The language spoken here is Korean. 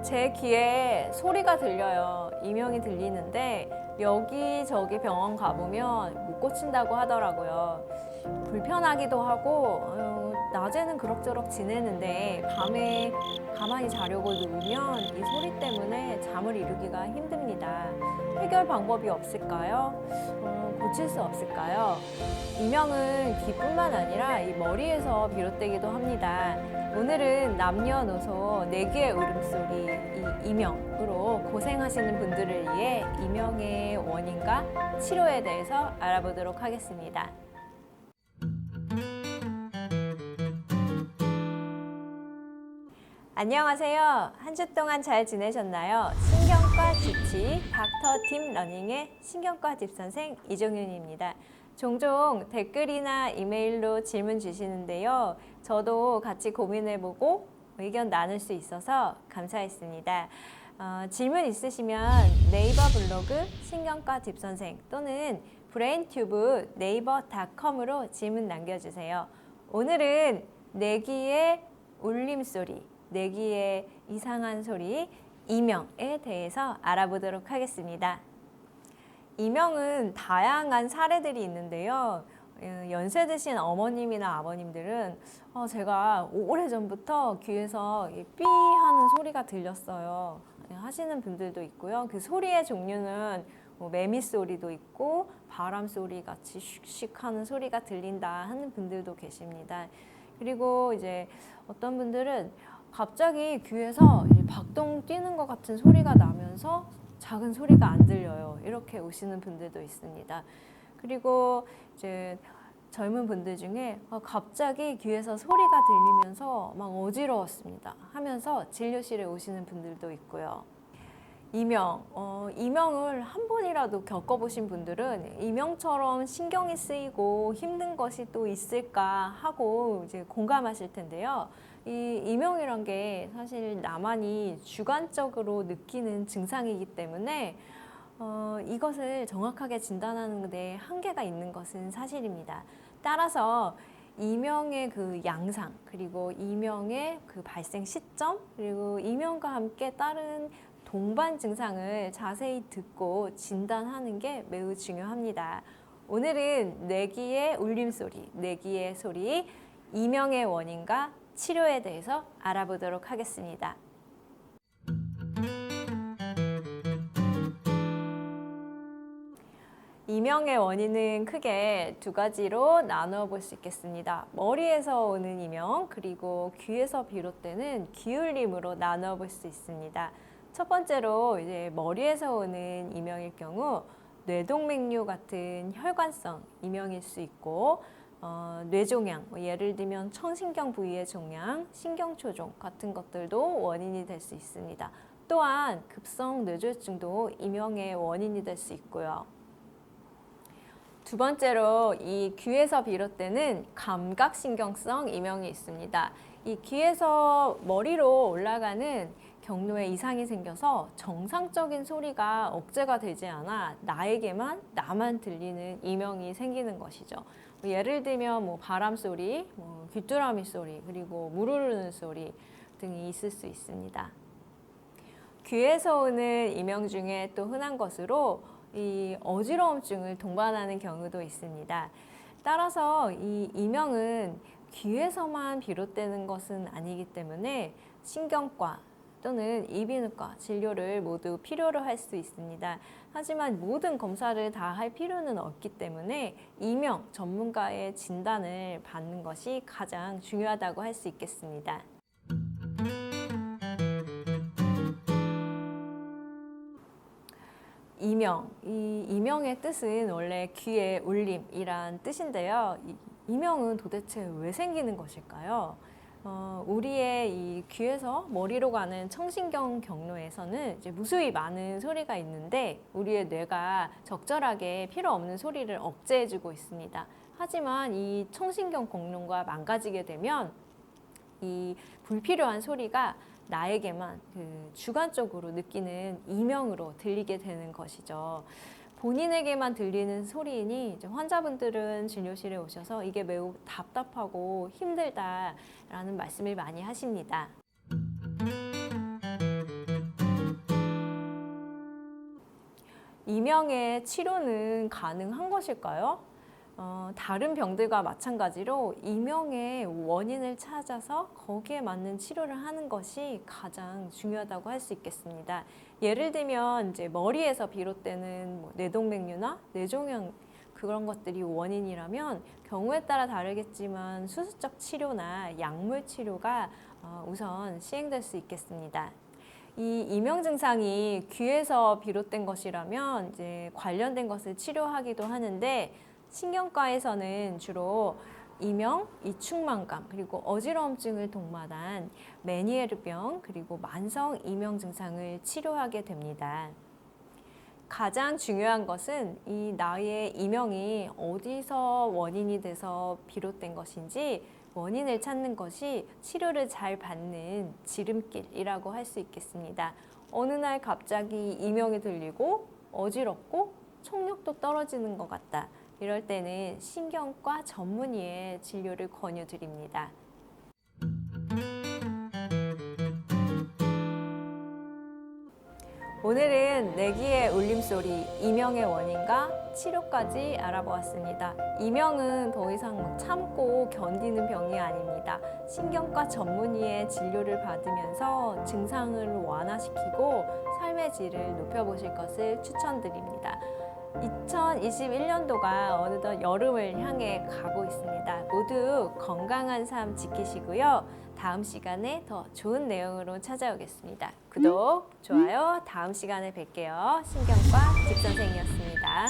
제 귀에 소리가 들려요. 이명이 들리는데 여기저기 병원 가보면 못 고친다고 하더라고요. 불편하기도 하고 낮에는 그럭저럭 지내는데 밤에 가만히 자려고 누우면 이 소리 때문에 잠을 이루기가 힘듭니다. 해결 방법이 없을까요? 고칠 수 없을까요? 이명은 귀뿐만 아니라 이 머리에서 비롯되기도 합니다. 오늘은 남녀노소 내 귀의 울음소리 이명으로 고생하시는 분들을 위해 이명의 원인과 치료에 대해서 알아보도록 하겠습니다. 안녕하세요. 한 주 동안 잘 지내셨나요? 신경과 지치 닥터 팀 러닝의 신경과 집선생 이종윤입니다. 종종 댓글이나 이메일로 질문 주시는데요. 저도 같이 고민해보고 의견 나눌 수 있어서 감사했습니다. 질문 있으시면 네이버 블로그 신경과 집선생 또는 브레인튜브 네이버닷컴으로 질문 남겨주세요. 오늘은 내 귀의 울림소리, 내 귀의 이상한 소리, 이명에 대해서 알아보도록 하겠습니다. 이명은 다양한 사례들이 있는데요. 연세 드신 어머님이나 아버님들은 제가 오래전부터 귀에서 삐 하는 소리가 들렸어요 하시는 분들도 있고요. 그 소리의 종류는 매미 소리도 있고 바람 소리 같이 슉슉 하는 소리가 들린다 하는 분들도 계십니다. 그리고 이제 어떤 분들은 갑자기 귀에서 박동 뛰는 것 같은 소리가 나면서 작은 소리가 안 들려요. 이렇게 오시는 분들도 있습니다. 그리고 이제 젊은 분들 중에 갑자기 귀에서 소리가 들리면서 막 어지러웠습니다 하면서 진료실에 오시는 분들도 있고요. 이명을 한 번이라도 겪어보신 분들은 이명처럼 신경이 쓰이고 힘든 것이 또 있을까 하고 이제 공감하실 텐데요. 이 이명이란 게 사실 나만이 주관적으로 느끼는 증상이기 때문에 이것을 정확하게 진단하는 데 한계가 있는 것은 사실입니다. 따라서 이명의 그 양상, 그리고 이명의 그 발생 시점, 그리고 이명과 함께 따른 동반 증상을 자세히 듣고 진단하는 게 매우 중요합니다. 오늘은 내 귀의 울림소리, 내 귀의 소리, 이명의 원인과 치료에 대해서 알아보도록 하겠습니다. 이명의 원인은 크게 두 가지로 나누어 볼 수 있겠습니다. 머리에서 오는 이명, 그리고 귀에서 비롯되는 귀울림으로 나누어 볼 수 있습니다. 첫 번째로 이제 머리에서 오는 이명일 경우 뇌동맥류 같은 혈관성 이명일 수 있고 뇌종양, 예를 들면 청신경 부위의 종양, 신경초종 같은 것들도 원인이 될 수 있습니다. 또한 급성 뇌졸중도 이명의 원인이 될 수 있고요. 두 번째로 이 귀에서 비롯되는 감각신경성 이명이 있습니다. 이 귀에서 머리로 올라가는 경로에 이상이 생겨서 정상적인 소리가 억제가 되지 않아 나만 들리는 이명이 생기는 것이죠. 예를 들면 바람 소리, 귀뚜라미 소리, 그리고 물 흐르는 소리 등이 있을 수 있습니다. 귀에서 오는 이명 중에 또 흔한 것으로 이 어지러움증을 동반하는 경우도 있습니다. 따라서 이 이명은 귀에서만 비롯되는 것은 아니기 때문에 신경과 또는 이비인후과 진료를 모두 필요로 할 수 있습니다. 하지만 모든 검사를 다 할 필요는 없기 때문에 이명 전문가의 진단을 받는 것이 가장 중요하다고 할 수 있겠습니다. 이 이명의 뜻은 원래 귀의 울림이란 뜻인데요. 이명은 도대체 왜 생기는 것일까요? 우리의 이 귀에서 머리로 가는 청신경 경로에서는 이제 무수히 많은 소리가 있는데 우리의 뇌가 적절하게 필요 없는 소리를 억제해주고 있습니다. 하지만 이 청신경 공룡과 망가지게 되면 이 불필요한 소리가 나에게만 주관적으로 느끼는 이명으로 들리게 되는 것이죠. 본인에게만 들리는 소리이니 이제 환자분들은 진료실에 오셔서 이게 매우 답답하고 힘들다라는 말씀을 많이 하십니다. 이명의 치료는 가능한 것일까요? 다른 병들과 마찬가지로 이명의 원인을 찾아서 거기에 맞는 치료를 하는 것이 가장 중요하다고 할 수 있겠습니다. 예를 들면 이제 머리에서 비롯되는 뇌동맥류나 뇌종양 그런 것들이 원인이라면 경우에 따라 다르겠지만 수술적 치료나 약물 치료가 우선 시행될 수 있겠습니다. 이 이명 증상이 귀에서 비롯된 것이라면 이제 관련된 것을 치료하기도 하는데 신경과에서는 주로 이명, 이충만감, 그리고 어지러움증을 동반한 메니에르병, 그리고 만성 이명 증상을 치료하게 됩니다. 가장 중요한 것은 이 나의 이명이 어디서 원인이 돼서 비롯된 것인지 원인을 찾는 것이 치료를 잘 받는 지름길이라고 할 수 있겠습니다. 어느 날 갑자기 이명이 들리고 어지럽고 청력도 떨어지는 것 같다. 이럴 때는 신경과 전문의의 진료를 권유드립니다. 오늘은 내기의 울림소리, 이명의 원인과 치료까지 알아보았습니다. 이명은 더 이상 참고 견디는 병이 아닙니다. 신경과 전문의의 진료를 받으면서 증상을 완화시키고 삶의 질을 높여보실 것을 추천드립니다. 2021년도가 어느덧 여름을 향해 가고 있습니다. 모두 건강한 삶 지키시고요. 다음 시간에 더 좋은 내용으로 찾아오겠습니다. 구독, 좋아요, 다음 시간에 뵐게요. 신경과 직선생이었습니다.